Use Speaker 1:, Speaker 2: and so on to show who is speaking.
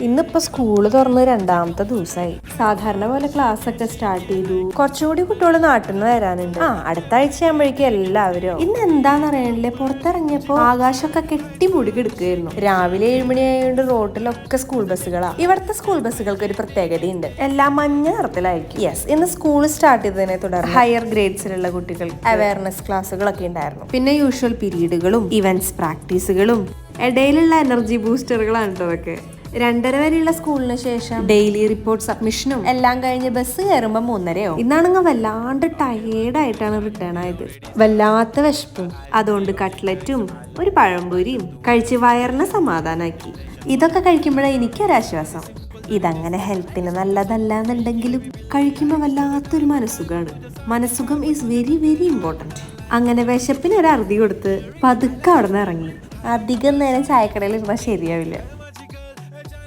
Speaker 1: ഇന്നിപ്പോ സ്കൂള് തുറന്ന് രണ്ടാമത്തെ ദിവസമായി. സാധാരണ പോലെ ക്ലാസ് ഒക്കെ സ്റ്റാർട്ട് ചെയ്തു. കുറച്ചുകൂടി കുട്ടികൾ നാട്ടിൽ നിന്ന് വരാനുണ്ട്. അടുത്ത ആഴ്ച ആകുമ്പോഴേക്കും എല്ലാവരും. ഇന്ന് എന്താണെന്നറിയണില്ലേ, പുറത്തിറങ്ങിയപ്പോ ആകാശമൊക്കെ കെട്ടിമൂടി കിടക്കുകയായിരുന്നു. രാവിലെ 7 മണി ആയതുകൊണ്ട് റോഡിലൊക്കെ സ്കൂൾ ബസ്സുകളാ. ഇവിടുത്തെ സ്കൂൾ ബസ്സുകൾക്ക് ഒരു പ്രത്യേകതയുണ്ട്, എല്ലാം മഞ്ഞ നിറത്തിലായിരിക്കും. യെസ്, ഇന്ന് സ്കൂൾ സ്റ്റാർട്ട് ചെയ്തതിനെ തുടർന്ന് ഹയർ ഗ്രേഡ്സിലുള്ള കുട്ടികൾക്ക് അവയർനെസ് ക്ലാസ്സുകളൊക്കെ ഉണ്ടായിരുന്നു. പിന്നെ യൂഷ്വൽ പീരീഡുകളും ഇവന്റ്സ് പ്രാക്ടീസുകളും ഇടയിലുള്ള എനർജി ബൂസ്റ്ററുകളാണ് കേട്ടോ അതൊക്കെ. 2:30 വരെയുള്ള സ്കൂളിന് ശേഷം ഡെയിലി റിപ്പോർട്ട് സബ്മിഷനും എല്ലാം കഴിഞ്ഞ് ബസ് കയറുമ്പോൾ 3:30 ഇന്നാണെങ്കിൽ വല്ലാണ്ട് ടയേർഡായിട്ടാണ് റിട്ടേൺ ആയത്. വല്ലാത്ത വിശപ്പും, അതുകൊണ്ട് കട്ട്ലറ്റും ഒരു പഴംപൊരിയും കഴിച്ച് വയറിനെ സമാധാനാക്കി. ഇതൊക്കെ കഴിക്കുമ്പോഴേ എനിക്കൊരാശ്വാസം. ഇതങ്ങനെ ഹെൽത്തിന് നല്ലതല്ല എന്നുണ്ടെങ്കിലും കഴിക്കുമ്പോൾ വല്ലാത്തൊരു മനസ്സുഖമാണ്. മനസ്സുഖം ഈസ് വെരി വെരി ഇമ്പോർട്ടൻറ്റ്. അങ്ങനെ വിശപ്പിന് ഒരു അറുതി കൊടുത്ത് പതുക്കെ അവിടെ നിന്ന് ഇറങ്ങി. അധികം നേരം ചായക്കടയിൽ ഇരുന്നാൽ ശരിയാവില്ല.